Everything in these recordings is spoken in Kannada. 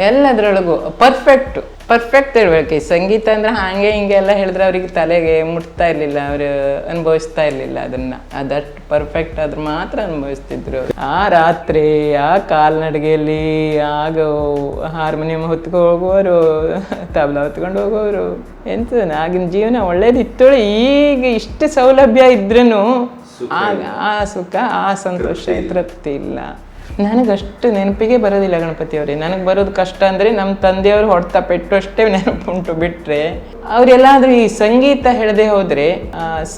ಎಲ್ಲದರೊಳಗೂ ಪರ್ಫೆಕ್ಟ್ ಇರಬೇಕು. ಈ ಸಂಗೀತ ಅಂದರೆ ಹಾಗೆ ಹಿಂಗೆ ಎಲ್ಲ ಹೇಳಿದ್ರೆ ಅವ್ರಿಗೆ ತಲೆಗೆ ಮುಟ್ತಾ ಇರಲಿಲ್ಲ, ಅವರು ಅನುಭವಿಸ್ತಾ ಇರಲಿಲ್ಲ ಅದನ್ನು. ಅದಷ್ಟು ಪರ್ಫೆಕ್ಟ್ ಆದ್ರೆ ಮಾತ್ರ ಅನುಭವಿಸ್ತಿದ್ರು. ಆ ರಾತ್ರಿ ಆ ಕಾಲ್ನಡಿಗೆಯಲ್ಲಿ ಆಗ ಹಾರ್ಮೋನಿಯಂ ಹೊತ್ಕೊಂಡು ಹೋಗುವವರು, ತಬಲ ಹೊತ್ಕೊಂಡು ಹೋಗೋರು. ಎಂತ ಆಗಿನ ಜೀವನ ಒಳ್ಳೇದಿತ್ತು. ಈಗ ಇಷ್ಟು ಸೌಲಭ್ಯ ಇದ್ರೂ ಆ ಸುಖ, ಆ ಸಂತೋಷ, ತೃಪ್ತಿ ಇಲ್ಲ. ನನಗಷ್ಟು ನೆನಪಿಗೆ ಬರೋದಿಲ್ಲ ಗಣಪತಿಯವರೇ. ನನಗೆ ಬರೋದು ಕಷ್ಟ ಅಂದರೆ ನಮ್ಮ ತಂದೆಯವರು ಹೊಡ್ತಾ ಪೆಟ್ಟು ಅಷ್ಟೇ ನೆನಪುಂಟು. ಬಿಟ್ಟರೆ ಅವರೆಲ್ಲಾದರೂ ಈ ಸಂಗೀತ ಹೇಳದೆ ಹೋದರೆ,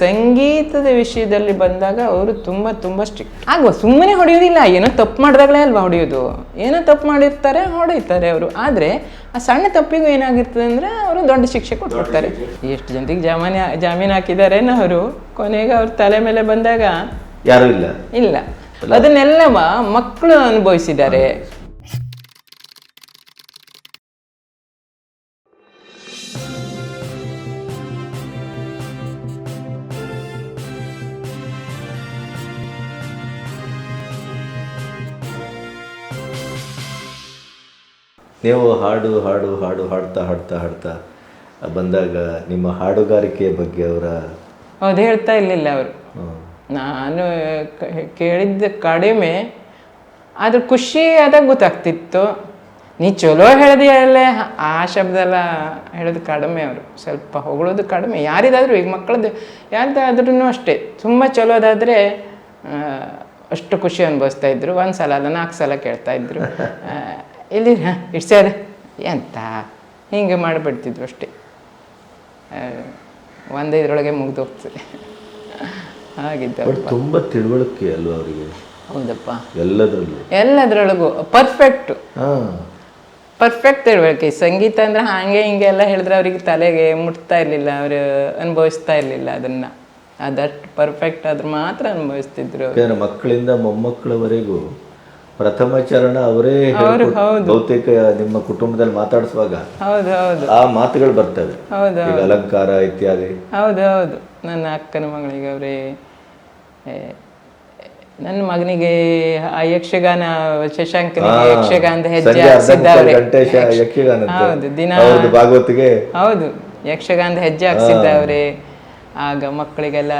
ಸಂಗೀತದ ವಿಷಯದಲ್ಲಿ ಬಂದಾಗ ಅವರು ತುಂಬ ಸ್ಟ್ರಿಕ್ಟ್. ಆಗುವ ಸುಮ್ಮನೆ ಹೊಡೆಯೋದಿಲ್ಲ, ಏನೋ ತಪ್ಪು ಮಾಡಿದಾಗಲೇ ಅಲ್ವಾ ಹೊಡೆಯೋದು. ಏನೋ ತಪ್ಪು ಮಾಡಿರ್ತಾರೆ, ಹೊಡೆಯುತ್ತಾರೆ ಅವರು. ಆದರೆ ಆ ಸಣ್ಣ ತಪ್ಪಿಗೂ ಏನಾಗಿರ್ತದೆ ಅಂದರೆ ಅವರು ದೊಡ್ಡ ಶಿಕ್ಷೆ ಕೊಟ್ಬಿಡ್ತಾರೆ. ಎಷ್ಟು ಜನರಿಗೆ ಜಾಮೀನು ಹಾಕಿದಾರೇನೋ ಅವರು. ಕೊನೆಗೆ ಅವ್ರ ತಲೆ ಮೇಲೆ ಬಂದಾಗ ಯಾರೂ ಇಲ್ಲ. ಅದನ್ನೆಲ್ಲ ಮಕ್ಕಳು ಅನುಭವಿಸಿದ್ದಾರೆ. ನೀವು ಹಾಡ್ತಾ ಬಂದಾಗ ನಿಮ್ಮ ಹಾಡುಗಾರಿಕೆಯ ಬಗ್ಗೆ ಹೌದು ಹೇಳ್ತಾ ಇರಲಿಲ್ಲ ಅವರು. ನಾನು ಕೇಳಿದ್ದ ಕಡಿಮೆ, ಆದ್ರೆ ಖುಷಿ ಆದಾಗ ಗೊತ್ತಾಗ್ತಿತ್ತು. ನೀ ಚಲೋ ಹೇಳಿದೆಯಲ್ಲೇ, ಆ ಶಬ್ದ ಎಲ್ಲ ಹೇಳೋದು ಕಡಿಮೆ. ಅವರು ಸ್ವಲ್ಪ ಹೊಗಳೋದು ಕಡಿಮೆ. ಯಾರಿದಾದರೂ ಈಗ ಮಕ್ಕಳದ್ದು ಯಾರ್ದಾದ್ರೂ ಅಷ್ಟೇ, ತುಂಬ ಚಲೋದಾದರೆ ಅಷ್ಟು ಖುಷಿ ಅನುಭವಿಸ್ತಾ ಇದ್ರು. 1 ಸಲ ಅಲ್ಲ 4 ಸಲ ಕೇಳ್ತಾಯಿದ್ರು. ಇಲ್ಲಿ ಇಡ್ಸ್ಯಾರ ಎಂತ ಹಿಂಗೆ ಮಾಡಿಬಿಡ್ತಿದ್ರು ಅಷ್ಟೇ. ಒಂದೈದರೊಳಗೆ ಮುಗ್ದು ಹೋಗ್ತದೆ ಹಾಗಿದ್ದ. ತುಂಬ ತಿಳುವಳಿಕೆ ಅಲ್ವಾ ಅವರಿಗೆ? ಹೌದಪ್ಪ, ಎಲ್ಲದರೊಳಗೂ ಪರ್ಫೆಕ್ಟ್ ಇರಬೇಕು. ಈ ಸಂಗೀತ ಅಂದರೆ ಹಾಗೆ ಹಿಂಗೆ ಎಲ್ಲ ಹೇಳಿದ್ರೆ ಅವ್ರಿಗೆ ತಲೆಗೆ ಮುಟ್ತಾ ಇರಲಿಲ್ಲ, ಅವರು ಅನುಭವಿಸ್ತಾ ಇರಲಿಲ್ಲ ಅದನ್ನು. ಅದಷ್ಟು ಪರ್ಫೆಕ್ಟ್ ಆದ್ರೆ ಮಾತ್ರ ಅನುಭವಿಸ್ತಿದ್ರು. ಮಕ್ಕಳಿಂದ ಮೊಮ್ಮಕ್ಕಳವರೆಗೂ ಪ್ರಥಮ ಚರಣ ಅವರೇ ಬಹುತೇಕ ನಿಮ್ಮ ಕುಟುಂಬದಲ್ಲಿ ಮಾತಾಡಿಸುವಾಗ ಆ ಮಾತುಗಳು ಬರ್ತವೆ. ಈಗ ಅಲಂಕಾರ ಇತ್ಯಾದಿ. ಹೌದು. ನನ್ನ ಅಕ್ಕನ ಮಗಳಿಗೆ ಅವರೇ, ನನ್ನ ಮಗನಿಗೆ ಆ ಯಕ್ಷಗಾನ, ಶಶಾಂಕನಿಗೆ ಯಕ್ಷಗಾನದ ಹೆಜ್ಜೆ ಹಾಕ್ಸಿದ್ದವ್ರೆ. ಹೌದು, ದಿನ ಹೌದು ಯಕ್ಷಗಾನದ ಹೆಜ್ಜೆ ಹಾಕ್ಸಿದ್ದವ್ರೆ. ಆಗ ಮಕ್ಕಳಿಗೆಲ್ಲ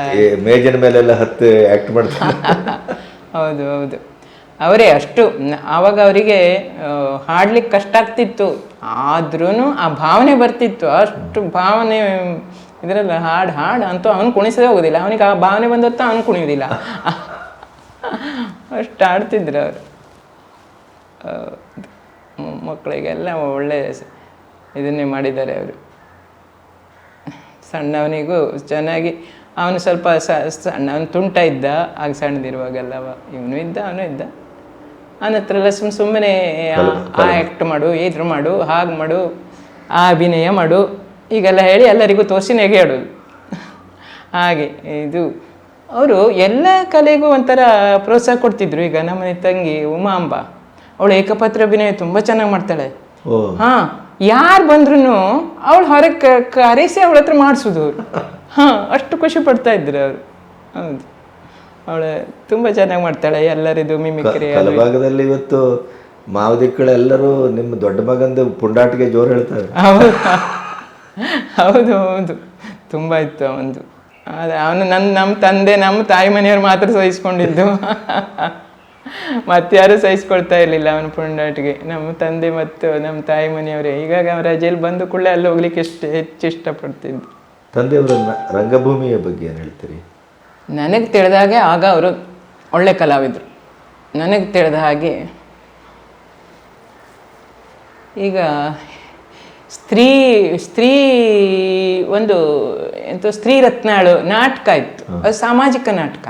ಮೇಜಿನ ಮೇಲೆಲ್ಲ ಹತ್ತು ಆಕ್ಟ್ ಮಾಡ್ತಾರೆ. ಹೌದು ಅವರೇ ಅಷ್ಟು. ಆವಾಗ ಅವರಿಗೆ ಹಾಡ್ಲಿಕ್ಕೆ ಕಷ್ಟ ಆಗ್ತಿತ್ತು, ಆದ್ರೂ ಆ ಭಾವನೆ ಬರ್ತಿತ್ತು. ಅಷ್ಟು ಭಾವನೆ ಇದರಲ್ಲ. ಹಾಡು ಅಂತೂ ಅವನು ಕುಣಿಸದೇ ಹೋಗೋದಿಲ್ಲ. ಅವನಿಗೆ ಆ ಭಾವನೆ ಬಂದೊತ್ತ ಅವನು ಕುಣಿಯೋದಿಲ್ಲ, ಅಷ್ಟು ಆಡ್ತಿದ್ರು ಅವರು. ಮಕ್ಕಳಿಗೆಲ್ಲ ಒಳ್ಳೆ ಇದನ್ನೇ ಮಾಡಿದ್ದಾರೆ ಅವರು. ಸಣ್ಣವನಿಗೂ ಚೆನ್ನಾಗಿ, ಅವನು ಸ್ವಲ್ಪ ಸಣ್ಣವನು ತುಂಟ ಇದ್ದ ಆಗ, ಸಣ್ಣದಿರುವಾಗೆಲ್ಲವ. ಅವನು ಇದ್ದ. ಅವನ ಹತ್ರ ಎಲ್ಲ ಸುಮ್ಮನೆ ಆ ಆ್ಯಕ್ಟ್ ಮಾಡು, ಇದ್ರ ಮಾಡು, ಹಾಗೆ ಮಾಡು, ಆ ಅಭಿನಯ ಮಾಡು ಈಗೆಲ್ಲ ಹೇಳಿ ಎಲ್ಲರಿಗೂ ತೋರಿಸಿ ನೆಗೆಯಾಡೋದು. ಹಾಗೆ ಇದು ಅವರು ಎಲ್ಲ ಕಲೆಗೂ ಒಂಥರ ಪ್ರೋತ್ಸಾಹ ಕೊಡ್ತಿದ್ರು. ಈಗ ನಮ್ಮನೆ ತಂಗಿ ಉಮಾಂಬ, ಅವಳು ಏಕಪಾತ್ರ ಅಭಿನಯ ತುಂಬ ಚೆನ್ನಾಗಿ ಮಾಡ್ತಾಳೆ. ಯಾರು ಬಂದ್ರೂ ಅವಳು ಹೊರಗೆ ಕರೆಸಿ ಅವಳ ಹತ್ರ ಮಾಡಿಸೋದು ಅವರು. ಅಷ್ಟು ಖುಷಿ ಪಡ್ತಾ ಇದ್ರು ಅವರು. ಹೌದು, ಅವಳು ತುಂಬ ಚೆನ್ನಾಗಿ ಮಾಡ್ತಾಳೆ ಎಲ್ಲರಿದು ಮಿಮಿಕ್ರಿ. ಭಾಗದಲ್ಲಿ ಇವತ್ತು ಮಾವದಿಕ್ಕಳೆಲ್ಲರೂ ನಿಮ್ಮ ದೊಡ್ಡ ಮಗಂದು ಪುಂಡಾಟಿಗೆ ಜೋರು ಹೇಳ್ತಾರೆ. ಹೌದು ತುಂಬ ಇತ್ತು ಅವನದು. ಅವನು ನಮ್ಮ ತಂದೆ, ನಮ್ಮ ತಾಯಿ ಮನೆಯವ್ರು ಮಾತ್ರ ಸಹಿಸ್ಕೊಂಡಿದ್ದು. ಮತ್ತಾರು ಸಹಿಸ್ಕೊಳ್ತಾ ಇರಲಿಲ್ಲ ಅವನ ಪುಂಡಾಟಿಗೆ. ನಮ್ಮ ತಂದೆ ಮತ್ತು ನಮ್ಮ ತಾಯಿ ಮನೆಯವರೇ. ಹೀಗಾಗಿ ಅವರ ರಜೆಯಲ್ಲಿ ಬಂದು ಕೂಡಲೇ ಅಲ್ಲಿ ಹೋಗ್ಲಿಕ್ಕೆ ಹೆಚ್ಚು ಇಷ್ಟಪಡ್ತಿದ್ದು. ತಂದೆಯವರ ರಂಗಭೂಮಿಯ ಬಗ್ಗೆ ಏನು ಹೇಳ್ತೀರಿ? ನನಗೆ ತಿಳಿದಾಗೆ ಆಗ ಅವರು ಒಳ್ಳೆ ಕಲಾವಿದರು. ನನಗೆ ತಿಳಿದ ಹಾಗೆ ಈಗ ಸ್ತ್ರೀ ಒಂದು ಎಂತ ಸ್ತ್ರೀ ರತ್ನಾಳು ನಾಟಕ ಇತ್ತು, ಅದು ಸಾಮಾಜಿಕ ನಾಟಕ.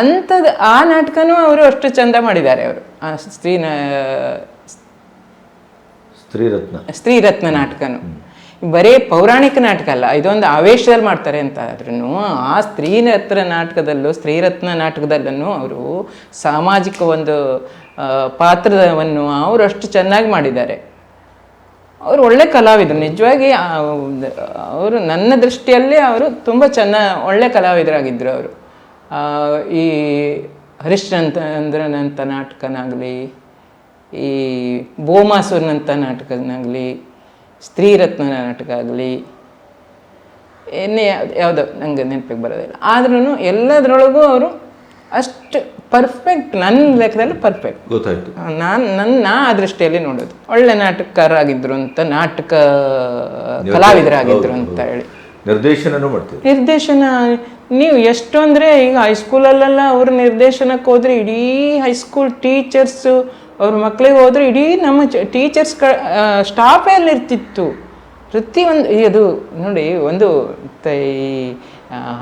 ಅಂಥದ್ದು ಆ ನಾಟಕನೂ ಅವರು ಅಷ್ಟು ಚಂದ ಮಾಡಿದ್ದಾರೆ. ಅವರು ಆ ಸ್ತ್ರೀ ರತ್ನ ನಾಟಕನು ಬರೀ ಪೌರಾಣಿಕ ನಾಟಕ ಅಲ್ಲ, ಇದೊಂದು ಆವೇಶದಲ್ಲಿ ಮಾಡ್ತಾರೆ ಅಂತ ಆದ್ರೂ ಆ ಸ್ತ್ರೀರತ್ನ ನಾಟಕದಲ್ಲೂ ಅವರು ಸಾಮಾಜಿಕ ಒಂದು ಪಾತ್ರವನ್ನು ಅವರು ಅಷ್ಟು ಚೆನ್ನಾಗಿ ಮಾಡಿದ್ದಾರೆ. ಅವರು ಒಳ್ಳೆ ಕಲಾವಿದರು ನಿಜವಾಗಿ. ಅವರು ನನ್ನ ದೃಷ್ಟಿಯಲ್ಲಿ ಅವರು ತುಂಬ ಒಳ್ಳೆ ಕಲಾವಿದರಾಗಿದ್ದರು. ಅವರು ಈ ಹರಿಶ್ಚಂದ್ರನಂಥ ನಾಟಕನಾಗಲಿ, ಈ ಬೋಮಾಸುರನಂಥ ನಾಟಕನಾಗಲಿ, ಸ್ತ್ರೀರತ್ನ ನಾಟಕ ಆಗಲಿ, ಯಾವುದೋ ನನಗೆ ನೆನಪಿಗೆ ಬರೋದಿಲ್ಲ. ಆದ್ರೂ ಎಲ್ಲದರೊಳಗೂ ಅವರು ಅಷ್ಟು ಪರ್ಫೆಕ್ಟ್, ನನ್ನ ಲೆಕ್ಕದಲ್ಲಿ ಪರ್ಫೆಕ್ಟ್. ಗೊತ್ತಾಯ್ತು. ನಾ ಆ ದೃಷ್ಟಿಯಲ್ಲಿ ನೋಡೋದು ಒಳ್ಳೆ ನಾಟಕಕಾರರಾಗಿದ್ರು ಅಂತ, ನಾಟಕ ಕಲಾವಿದರಾಗಿದ್ರು ಅಂತ ಹೇಳಿ. ನಿರ್ದೇಶನನೂ ಮಾಡ್ತೀವಿ. ನಿರ್ದೇಶನ ನೀವು ಎಷ್ಟು ಅಂದರೆ ಈಗ ಹೈಸ್ಕೂಲಲ್ಲೆಲ್ಲ ಅವ್ರ ನಿರ್ದೇಶನಕ್ಕೆ ಹೋದರೆ ಇಡೀ ಹೈಸ್ಕೂಲ್ ಟೀಚರ್ಸು ಅವ್ರ ಮಕ್ಕಳಿಗೆ ಹೋದರೆ ಇಡೀ ನಮ್ಮ ಟೀಚರ್ಸ್ ಸ್ಟಾಫೇ ಅಲ್ಲಿರ್ತಿತ್ತು. ಪ್ರತಿಯೊಂದು ಇದು ನೋಡಿ, ಒಂದು ಈ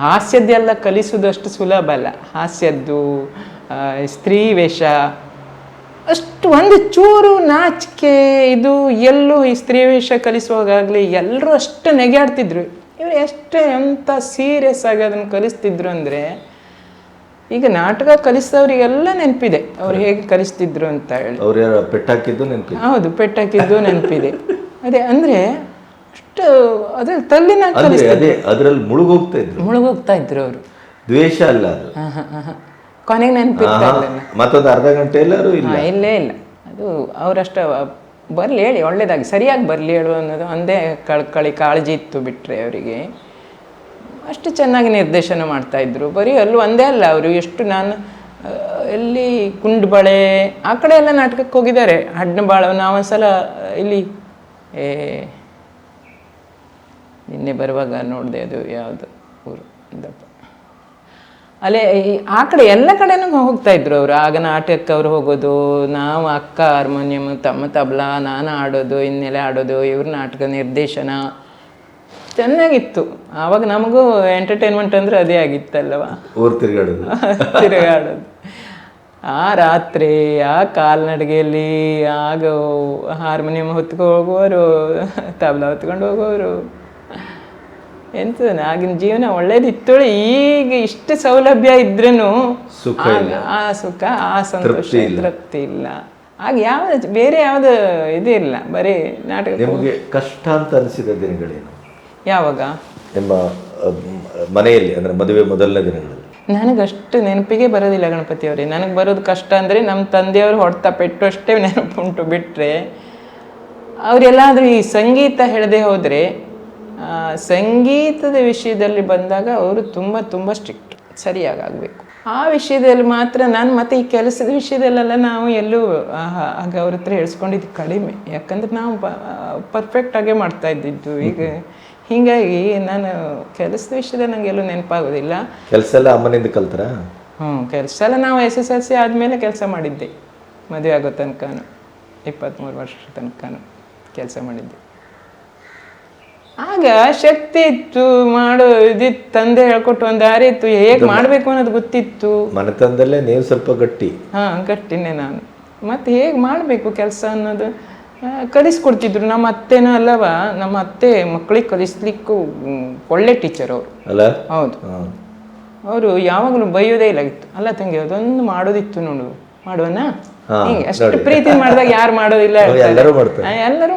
ಹಾಸ್ಯದ್ದೆಲ್ಲ ಕಲಿಸೋದು ಅಷ್ಟು ಸುಲಭ ಅಲ್ಲ. ಹಾಸ್ಯದ್ದು, ಸ್ತ್ರೀ ವೇಷ, ಅಷ್ಟು ಒಂದು ಚೂರು ನಾಚಿಕೆ ಇದು ಎಲ್ಲೂ ಈ ಸ್ತ್ರೀ ವೇಷ ಕಲಿಸುವಾಗಲಿ ಎಲ್ಲರೂ ಅಷ್ಟು ನೆಗೆಯಾಡ್ತಿದ್ರು. ಇವರು ಎಷ್ಟು ಎಂಥ ಸೀರಿಯಸ್ ಆಗಿ ಅದನ್ನು ಕಲಿಸ್ತಿದ್ರು ಅಂದರೆ, ಈಗ ನಾಟಕ ಕಲಿಸಿದವರಿಗೆಲ್ಲ ನೆನಪಿದೆ ಅವ್ರು ಹೇಗೆ ಕಲಿಸ್ತಿದ್ರು ಅಂತ ಹೇಳಿ. ಅವ್ರು ಯಾರು ಪೆಟ್ಟಾಕಿದ್ದು ನೆನಪಿದೆ. ಹೌದು, ಪೆಟ್ಟಾಕಿದ್ದು ನೆನಪಿದೆ. ಅದೇ ಅಂದರೆ ಅಷ್ಟು ಅದ್ರಲ್ಲಿ ತಲ್ಲಿನಾಗ ಕಲಿಸ್ತಿದ್ರು, ಅದರಲ್ಲಿ ಮುಳುಗೋಗ್ತಾ ಇದ್ರು ಅವರು. ದ್ವೇಷ ಅಲ್ಲ ಅದು. ಕೊನೆಗೆ ನೆನಪಿರ್ತಾ ಇರಲಿಲ್ಲ. ಮತ್ತೊಂದು ಅರ್ಧ ಗಂಟೆ ಎಲ್ಲರೂ ಇಲ್ಲೇ ಇಲ್ಲ. ಅದು ಅವರಷ್ಟ ಬರಲಿ ಹೇಳಿ, ಒಳ್ಳೇದಾಗಿ ಸರಿಯಾಗಿ ಬರಲಿ ಹೇಳು ಅನ್ನೋದು ಒಂದೇ ಕಾಳಜಿ ಇತ್ತು. ಬಿಟ್ಟರೆ ಅವರಿಗೆ ಅಷ್ಟು ಚೆನ್ನಾಗಿ ನಿರ್ದೇಶನ ಮಾಡ್ತಾಯಿದ್ರು. ಬರೀ ಅಲ್ಲೂ ಒಂದೇ ಅಲ್ಲ, ಅವರು ಎಷ್ಟು ನಾನು ಎಲ್ಲಿ ಕುಂಡ್ಬಳೆ ಆ ಕಡೆ ಎಲ್ಲ ನಾಟಕಕ್ಕೆ ಹೋಗಿದ್ದಾರೆ. ಹಡ್ನಬಾಳ ನಾವೊಂದ್ಸಲ ಇಲ್ಲಿ ನಿನ್ನೆ ಬರುವಾಗ ನೋಡಿದೆ, ಅದು ಯಾವುದು ಊರು ಅಂದಪ್ಪ, ಅಲ್ಲೇ ಆ ಕಡೆ ಎಲ್ಲ ಕಡೆನೂ ಹೋಗ್ತಾ ಇದ್ರು ಅವರು. ಆಗ ನಾಟಕಕ್ಕೆ ಅವ್ರು ಹೋಗೋದು, ನಾವು ಅಕ್ಕ ಹಾರ್ಮೋನಿಯಮ್, ತಮ್ಮ ತಬಲಾ, ನಾನು ಆಡೋದು, ಹಿನ್ನೆಲೆ ಆಡೋದು, ಇವ್ರ ನಾಟಕ ನಿರ್ದೇಶನ ಚೆನ್ನಾಗಿತ್ತು. ಆವಾಗ ನಮಗೂ ಎಂಟರ್ಟೈನ್ಮೆಂಟ್ ಅಂದರೆ ಅದೇ ಆಗಿತ್ತಲ್ವ, ಊರು ತಿರುಗಾಡೋದು. ಆ ರಾತ್ರಿ ಆ ಕಾಲ್ನಡಿಗೆಯಲ್ಲಿ ಆಗ ಹಾರ್ಮೋನಿಯಂ ಹೊತ್ಕೊಂಡು ಹೋಗುವವರು, ತಬಲಾ ಹೊತ್ಕೊಂಡು ಹೋಗೋರು. ಎಂತ ಆಗಿನ ಜೀವನ ಒಳ್ಳೇದಿತ್ತು. ಈಗ ಇಷ್ಟು ಸೌಲಭ್ಯ ಇದ್ರೂ ಆ ಸುಖ, ಆ ಸಂತೋಷ, ತೃಪ್ತಿ ಇಲ್ಲ. ಆಗ ಯಾವ್ದು ಬೇರೆ ಯಾವುದು ಇದೇ ಇಲ್ಲ, ಬರೀ ನಾಟಕ. ನಿಮಗೆ ಕಷ್ಟ ಅಂತ ಅನಿಸಿದ ದಿನಗಳೇನು? ಯಾವಾಗ? ನಿಮ್ಮ ಮನೆಯಲ್ಲಿ, ಅಂದರೆ ಮದುವೆ ಮೊದಲನೇ ದಿನಗಳಲ್ಲಿ? ನನಗಷ್ಟು ನೆನಪಿಗೆ ಬರೋದಿಲ್ಲ ಗಣಪತಿ ಅವರೇ. ನನಗೆ ಬರೋದು ಕಷ್ಟ ಅಂದರೆ ನಮ್ಮ ತಂದೆಯವರು ಹೊಡೆತ ಪೆಟ್ಟು ಅಷ್ಟೇ ನೆನಪುಂಟು. ಬಿಟ್ಟರೆ ಅವರೆಲ್ಲಾದರೂ ಈ ಸಂಗೀತ ಹೇಳದೆ ಹೋದರೆ, ಸಂಗೀತದ ವಿಷಯದಲ್ಲಿ ಬಂದಾಗ ಅವರು ತುಂಬ ತುಂಬ ಸ್ಟ್ರಿಕ್ಟ್, ಸರಿಯಾಗಬೇಕು ಆ ವಿಷಯದಲ್ಲಿ ಮಾತ್ರ. ನಾನು ಮತ್ತು ಈ ಕೆಲಸದ ವಿಷಯದಲ್ಲೆಲ್ಲ ನಾವು ಎಲ್ಲೂ ಆಗ ಅವ್ರ ಹತ್ರ ಹೇಳ್ಸ್ಕೊಂಡಿದ್ದು ಕಡಿಮೆ. ಯಾಕಂದ್ರೆ ನಾವು ಪರ್ಫೆಕ್ಟಾಗೇ ಮಾಡ್ತಾ ಇದ್ದಿದ್ದು. ಈಗ ಹೀಗಾಗಿ ನಾನು ಕೆಲಸದ ವಿಷಯದಲ್ಲಿ ನನಗೆ ಎಲ್ಲೂ ನೆನಪಾಗೋದಿಲ್ಲ. ಕೆಲಸ ಎಲ್ಲ ಅಮ್ಮನಿಂದ ಕಲ್ತರ? ಕೆಲಸ ಎಲ್ಲ ನಾವು SSLC ಆದಮೇಲೆ ಕೆಲಸ ಮಾಡಿದ್ದೆ. ಮದುವೆ ಆಗೋ ತನಕನೂ 23 ವರ್ಷ ತನಕನೂ ಕೆಲಸ ಮಾಡಿದ್ದೆ. ಆಗ ಶಕ್ತಿ ಇತ್ತು, ಮಾಡೋ ಇದಿತ್ತು, ತಂದೆ ಹೇಳ್ಕೊಟ್ಟು ಒಂದು ದಾರಿ ಇತ್ತು, ಹೇಗೆ ಮಾಡಬೇಕು ಅನ್ನೋದು ಗೊತ್ತಿತ್ತು. ಮನೆತನದಲ್ಲೇ ನೀವು ಸ್ವಲ್ಪ ಗಟ್ಟಿ? ಗಟ್ಟಿನೇ ನಾನು. ಮತ್ತು ಹೇಗೆ ಮಾಡಬೇಕು ಕೆಲಸ ಅನ್ನೋದು ಕಲಿಸ್ಕೊಡ್ತಿದ್ರು. ನಮ್ಮ ಅತ್ತೆನೂ ಅಲ್ಲವ, ನಮ್ಮ ಅತ್ತೆ ಮಕ್ಕಳಿಗೆ ಕಲಿಸ್ಲಿಕ್ಕೂ ಒಳ್ಳೆ ಟೀಚರ್ ಅವರು. ಅಲ್ಲ? ಹೌದು. ಅವರು ಯಾವಾಗಲೂ ಬೈಯೋದೇ ಇಲ್ಲ ಇತ್ತು. ಅಲ್ಲ ತಂಗಿ, ಅದೊಂದು ಮಾಡೋದಿತ್ತು ನೋಡು, ಮಾಡುವನ ಹಿಂಗೆ. ಅಷ್ಟು ಪ್ರೀತಿ ಮಾಡಿದಾಗ ಯಾರು ಮಾಡೋದಿಲ್ಲ? ಎಲ್ಲರೂ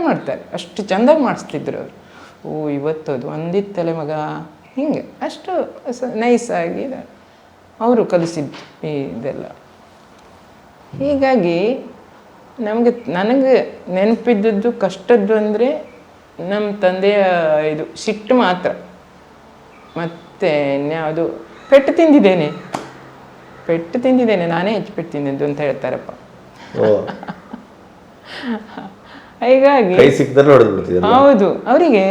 ಮಾಡ್ತಾರೆ. ಅಷ್ಟು ಚೆಂದಾಗಿ ಮಾಡಿಸ್ತಿದ್ರು ಅವರು. ಇವತ್ತು ಅದು ಒಂದಿತ್ತಲೆ ಮಗ, ಹಿಂಗೆ ಅಷ್ಟು ನೈಸಾಗಿ ಅವರು ಕಲಿಸಿದ್ದು ಇದೆಲ್ಲ. ಹೀಗಾಗಿ ನನಗೆ ನೆನಪಿದ್ದದ್ದು ಕಷ್ಟದ್ದು ಅಂದರೆ ನಮ್ಮ ತಂದೆಯ ಇದು ಸಿಟ್ಟು ಮಾತ್ರ. ಮತ್ತು ಇನ್ಯಾವುದು ಪೆಟ್ಟು ತಿಂದಿದ್ದೇನೆ, ನಾನೇ ಹೆಚ್ಚು ಪೆಟ್ಟು ತಿಂದಿದ್ದು ಅಂತ ಹೇಳ್ತಾರಪ್ಪ. ಹೀಗಾಗಿ ಹೌದು, ಅವರಿಗೆ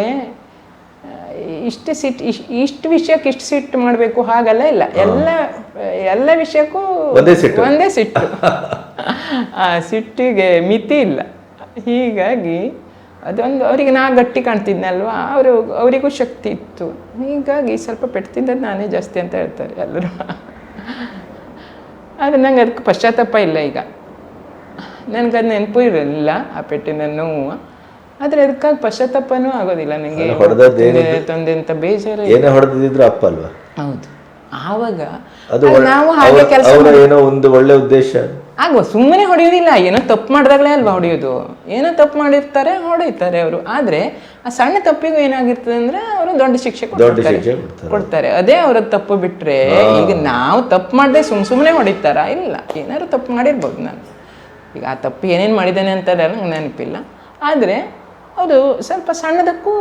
ಇಷ್ಟು ವಿಷಯಕ್ಕೆ ಇಷ್ಟು ಸಿಟ್ಟು ಮಾಡಬೇಕು ಹಾಗಲ್ಲ ಇಲ್ಲ. ಎಲ್ಲ ವಿಷಯಕ್ಕೂ ಒಂದೇ ಸಿಟ್ಟು. ಆ ಸಿಟ್ಟಿಗೆ ಮಿತಿ ಇಲ್ಲ. ಹೀಗಾಗಿ ಅದೊಂದು ಅವರಿಗೆ ನಾ ಗಟ್ಟಿ ಕಾಣ್ತಿದ್ನಲ್ವ, ಅವರಿಗೂ ಶಕ್ತಿ ಇತ್ತು. ಹೀಗಾಗಿ ಸ್ವಲ್ಪ ಪೆಟ್ಟು ತಿಂದದ್ದು ನಾನೇ ಜಾಸ್ತಿ ಅಂತ ಹೇಳ್ತಾರೆ ಎಲ್ಲರೂ. ಆದರೆ ನಂಗೆ ಅದಕ್ಕೆ ಪಶ್ಚಾತ್ತಾಪ ಇಲ್ಲ. ಈಗ ನನಗದು ನೆನಪು ಇರಲಿಲ್ಲ ಆ ಪೆಟ್ಟಿನ ನೋವು. ಆದರೆ ಅದಕ್ಕಾಗಿ ಪಶ್ಚಾತ್ತಾಪನೂ ಆಗೋದಿಲ್ಲ ನನಗೆ. ತಂದೆ ಅಂತ ಬೇಜಾರ ಹೊಡೆದಿದ್ರು ಅಪ್ಪ ಅಲ್ವಾ? ಹೌದು. ಆವಾಗ ನಾವು ಹಾಗೆ ಕೆಲಸ ಏನೋ ಒಂದು ಒಳ್ಳೆ ಉದ್ದೇಶ ಆಗುವ, ಸುಮ್ಮನೆ ಹೊಡೆಯೋದಿಲ್ಲ. ಏನೋ ತಪ್ಪು ಮಾಡಿದಾಗಲೇ ಅಲ್ವಾ ಹೊಡೆಯೋದು. ಏನೋ ತಪ್ಪು ಮಾಡಿರ್ತಾರೆ, ಹೊಡೆಯುತ್ತಾರೆ ಅವರು. ಆದರೆ ಆ ಸಣ್ಣ ತಪ್ಪಿಗೂ ಏನಾಗಿರ್ತದೆ ಅಂದರೆ ಅವರು ದೊಡ್ಡ ಶಿಕ್ಷೆ ಕೊಡ್ತಾರೆ. ಅದೇ ಅವರ ತಪ್ಪು. ಬಿಟ್ಟರೆ ಈಗ ನಾವು ತಪ್ಪು ಮಾಡದೆ ಸುಮ್ಮನೆ ಹೊಡಿತಾರ? ಇಲ್ಲ, ಏನಾದ್ರು ತಪ್ಪು ಮಾಡಿರ್ಬೋದು. ನಾನು ಈಗ ಆ ತಪ್ಪು ಏನೇನು ಮಾಡಿದ್ದಾನೆ ಅಂತೆಲ್ಲ ನಂಗೆ ನೆನಪಿಲ್ಲ. ಆದರೆ ಅದು ಸ್ವಲ್ಪ ಸಣ್ಣದಕ್ಕೂ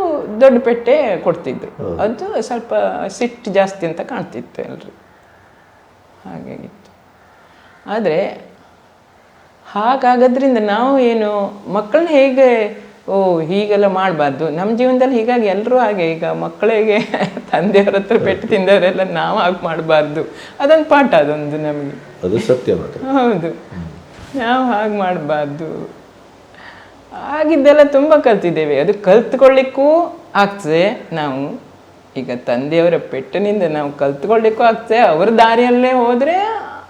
ದೊಡ್ಡ ಪೆಟ್ಟೆ ಕೊಡ್ತಿದ್ರು. ಅದು ಸ್ವಲ್ಪ ಸಿಟ್ಟು ಜಾಸ್ತಿ ಅಂತ ಕಾಣ್ತಿತ್ತು ಎಲ್ರು, ಹಾಗಾಗಿತ್ತು. ಆದರೆ ಹಾಗಾಗೋದ್ರಿಂದ ನಾವು ಏನು ಮಕ್ಕಳನ್ನ ಹೇಗೆ ಹೀಗೆಲ್ಲ ಮಾಡಬಾರ್ದು ನಮ್ಮ ಜೀವನದಲ್ಲಿ. ಹೀಗಾಗಿ ಎಲ್ಲರೂ ಹಾಗೆ, ಈಗ ಮಕ್ಕಳಿಗೆ ತಂದೆಯವ್ರ ಹತ್ರ ಪೆಟ್ಟು ತಿಂದವರೆಲ್ಲ ನಾವು ಹಾಗೆ ಮಾಡಬಾರ್ದು. ಅದೊಂದು ಪಾಠ, ಅದೊಂದು ನಮಗೆ. ಅದು ಸತ್ಯ ಮಾತ್ರ. ಹೌದು, ನಾವು ಹಾಗೆ ಮಾಡಬಾರ್ದು. ಆಗಿದ್ದೆಲ್ಲ ತುಂಬ ಕಲ್ತಿದ್ದೇವೆ. ಅದು ಕಲ್ತ್ಕೊಳ್ಳಿಕ್ಕೂ ಆಗ್ತದೆ. ನಾವು ಈಗ ತಂದೆಯವರ ಪೆಟ್ಟಿನಿಂದ ನಾವು ಕಲ್ತ್ಕೊಳ್ಳಿಕ್ಕೂ ಆಗ್ತದೆ. ಅವರ ದಾರಿಯಲ್ಲೇ ಹೋದರೆ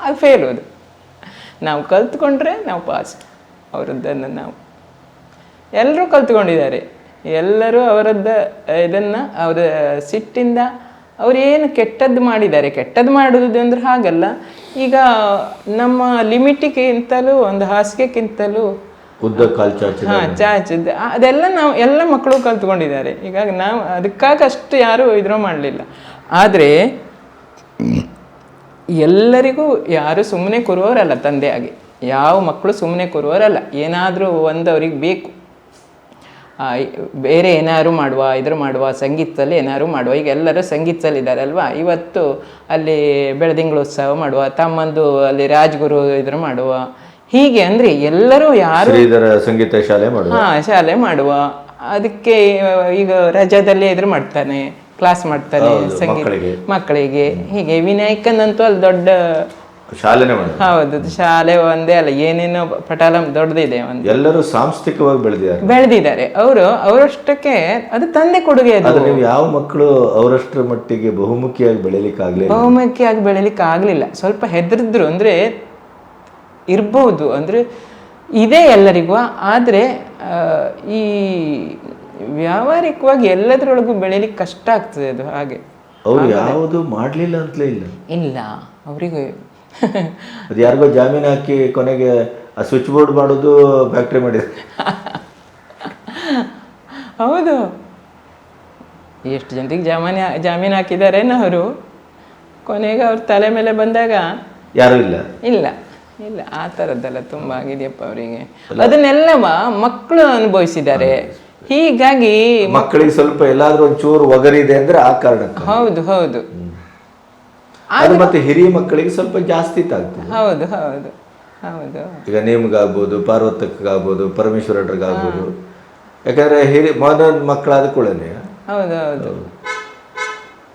ಅದು ಫೇಲ್. ಅದು ನಾವು ಕಲ್ತ್ಕೊಂಡ್ರೆ ನಾವು ಪಾಸ್. ಅವರದ್ದನ್ನು ನಾವು ಎಲ್ಲರೂ ಕಲ್ತ್ಕೊಂಡಿದ್ದಾರೆ. ಎಲ್ಲರೂ ಅವರದ್ದು ಇದನ್ನು ಅವರ ಸಿಟ್ಟಿಂದ ಅವರೇನು ಕೆಟ್ಟದ್ದು ಮಾಡಿದ್ದಾರೆ. ಕೆಟ್ಟದ್ದು ಮಾಡೋದು ಅಂದ್ರೆ ಹಾಗಲ್ಲ, ಈಗ ನಮ್ಮ ಲಿಮಿಟಿಗಿಂತಲೂ ಒಂದು ಹಾಸಿಗೆಗಿಂತಲೂ ಉದ್ದ ಕಾಲು ಚಾಚಿ ಚಾಚಿದ್ದು ಅದೆಲ್ಲ ನಾವು ಎಲ್ಲ ಮಕ್ಕಳು ಕಲ್ತ್ಕೊಂಡಿದ್ದಾರೆ. ಹೀಗಾಗಿ ನಾವು ಅದಕ್ಕಾಗಿ ಅಷ್ಟು ಯಾರೂ ಇದ್ರೂ ಮಾಡಲಿಲ್ಲ. ಆದರೆ ಎಲ್ಲರಿಗೂ ಯಾರು ಸುಮ್ಮನೆ ಕೂರುವವರಲ್ಲ ತಂದೆಯಾಗಿ. ಯಾವ ಮಕ್ಕಳು ಸುಮ್ಮನೆ ಕೂರುವವರಲ್ಲ. ಏನಾದರೂ ಒಂದು ಅವ್ರಿಗೆ ಬೇಕು, ಬೇರೆ ಏನಾದ್ರು ಮಾಡುವ, ಇದ್ರ ಮಾಡುವ, ಸಂಗೀತದಲ್ಲಿ ಏನಾದ್ರು ಮಾಡುವ. ಈಗ ಎಲ್ಲರೂ ಸಂಗೀತದಲ್ಲಿದ್ದಾರೆ ಅಲ್ವಾ. ಇವತ್ತು ಅಲ್ಲಿ ಬೆಳದಿಂಗಳೋತ್ಸವ ಮಾಡುವ, ತಮ್ಮಂದು ಅಲ್ಲಿ ರಾಜ್ಗುರು ಇದ್ರ ಮಾಡುವ. ಹೀಗೆ ಅಂದರೆ ಎಲ್ಲರೂ ಯಾರು ಸಂಗೀತ ಶಾಲೆ ಮಾಡುವ, ಶಾಲೆ ಮಾಡುವ. ಅದಕ್ಕೆ ಈಗ ರಜಾದಲ್ಲಿ ಎದುರು ಮಾಡ್ತಾನೆ, ಕ್ಲಾಸ್ ಮಾಡ್ತಾನೆ ಸಂಗೀತ ಮಕ್ಕಳಿಗೆ. ಹೀಗೆ ವಿನಾಯಕನಂತೂ ಅಲ್ಲಿ ದೊಡ್ಡ ಶಾಲೆನೇ ಮಾಡೋದು. ಹೌದು, ಶಾಲೆ ಒಂದೇ ಅಲ್ಲ, ಏನೇನೋ ಪಟಾಲ ದೊಡ್ಡದಿದೆ. ಒಂದು ಎಲ್ಲರೂ ಸಾಂಸ್ಥಿಕವಾಗಿ ಬೆಳೆದಿದ್ದಾರೆ. ಅವರು ಅವರಷ್ಟಕ್ಕೆ ಅದು ತಂದೆ ಕೊಡುಗೆ. ಅದು ನೀವು ಯಾವ ಮಕ್ಕಳು ಅವರಷ್ಟರ ಮಟ್ಟಿಗೆ ಬಹುಮುಖಿಯಾಗಿ ಬೆಳಿಲಿಕ್ಕೆ ಆಗ್ಲಿಲ್ಲ. ಸ್ವಲ್ಪ ಹೆದರಿದ್ರು ಅಂದ್ರೆ ಇರ್ಬೋದು, ಅಂದ್ರೆ ಇದೆ ಎಲ್ಲರಿಗೂ. ಆದರೆ ಈ ವ್ಯಾವಹಾರಿಕವಾಗಿ ಎಲ್ಲದರೊಳಗೂ ಬೆಳಿಲಿಕ್ಕೆ ಕಷ್ಟ ಆಗ್ತದೆ. ಅದು ಹಾಗೆ ಅವ್ರು ಯಾವುದು ಮಾಡಲಿಲ್ಲ ಅಂತಲೇ ಇಲ್ಲ ಅವರಿಗೆ. ಅದು ಯಾರಿಗೋ ಜಾಮೀನು ಹಾಕಿ ಕೊನೆಗೆ ಆ ಸ್ವಿಚ್ ಬೋರ್ಡ್ ಮಾಡೋದು ಫ್ಯಾಕ್ಟ್ರಿ ಮಾಡಿದ್ರು. ಹೌದು, ಎಷ್ಟು ಜನರಿಗೆ ಜಾಮೀನು ಹಾಕಿದಾರೇನೋ ಅವರು. ಕೊನೆಗೆ ಅವ್ರ ತಲೆ ಮೇಲೆ ಬಂದಾಗ ಯಾರು ಇಲ್ಲ ಇಲ್ಲ ಇಲ್ಲ ಆ ಥರದ್ದೆಲ್ಲ ತುಂಬ ಆಗಿದೆಯಪ್ಪ ಅವರಿಗೆ. ಅದನ್ನೆಲ್ಲ ಮಕ್ಕಳು ಅನುಭವಿಸಿದ್ದಾರೆ. ಹೀಗಾಗಿ ಮಕ್ಕಳಿಗೆ ಸ್ವಲ್ಪ ಎಲ್ಲಾದ್ರೂ ಒಂಚೂರು ಒಗರಿದೆ ಅಂದ್ರೆ ಆ ಕಾರಣಕ್ಕೆ. ಹೌದು ಹೌದು. ಅದು ಮತ್ತೆ ಹಿರಿಯ ಮಕ್ಕಳಿಗೆ ಸ್ವಲ್ಪ ಜಾಸ್ತಿ ತಾಗ್ತದೆ. ಹೌದು ಹೌದು ಹೌದು. ಈಗ ನಿಮ್ಗಾಗ್ಬೋದು, ಪಾರ್ವತಕ್ಕಾಗ್ಬೋದು, ಪರಮೇಶ್ವರರಿಗಾಗ್ಬೋದು. ಯಾಕಂದ್ರೆ ಮೊದಲ ಮಕ್ಕಳಾದ ಕೂಡಲೇ ಹೌದು ಹೌದು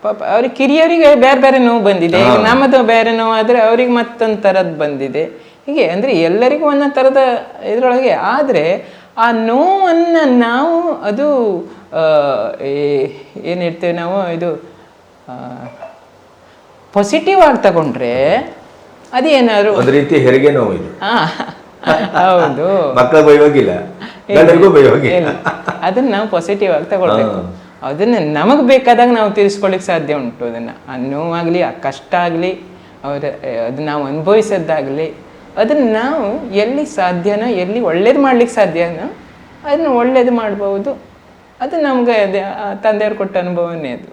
ಪಾಪ ಅವ್ರಿಗೆ ಕಿರಿಯರಿಗೆ ಬೇರೆ ಬೇರೆ ನೋವು ಬಂದಿದೆ. ಈಗ ನಮ್ಮದು ಬೇರೆ ನೋವು ಆದರೆ ಅವ್ರಿಗೆ ಮತ್ತೊಂದು ಥರದ್ದು ಬಂದಿದೆ. ಹೀಗೆ ಅಂದರೆ ಎಲ್ಲರಿಗೂ ಒಂದೊಂದು ಥರದ ಇದರೊಳಗೆ. ಆದರೆ ಆ ನೋವನ್ನು ನಾವು ಅದು ಏನು ಹೇಳ್ತೇವೆ ನಾವು, ಇದು ಪಾಸಿಟಿವ್ ಆಗಿ ತಗೊಂಡ್ರೆ ಅದೇನಾದ್ರು ಒಂದು ರೀತಿ ಹೆರಿಗೆ ನೋವು ಇದು. ಹೌದು, ಮಕ್ಕಳ ಬೈವಾಗಿಲ್ಲ, ಅದನ್ನ ನಾವು ಪಾಸಿಟಿವ್ ಆಗಿ ತಗೊಳ್ಬೇಕು. ಅದನ್ನ ನಮಗೆ ಬೇಕಾದಾಗ ನಾವು ತೀರಿಸ್ಕೊಳ್ಳಿಕ್ಕೆ ಸಾಧ್ಯ ಉಂಟು. ಅದನ್ನು ಆ ನೋವಾಗಲಿ, ಆ ಕಷ್ಟ ಆಗಲಿ, ಅದು ನಾವು ಅನುಭವಿಸೋದಾಗಲಿ, ಅದನ್ನು ನಾವು ಎಲ್ಲಿ ಸಾಧ್ಯನೋ, ಎಲ್ಲಿ ಒಳ್ಳೇದು ಮಾಡ್ಲಿಕ್ಕೆ ಸಾಧ್ಯನೋ ಅದನ್ನು ಒಳ್ಳೇದು ಮಾಡ್ಬೋದು. ಅದು ನಮ್ಗೆ ತಂದೆಯವ್ರು ಕೊಟ್ಟ ಅನುಭವನೇ ಅದು.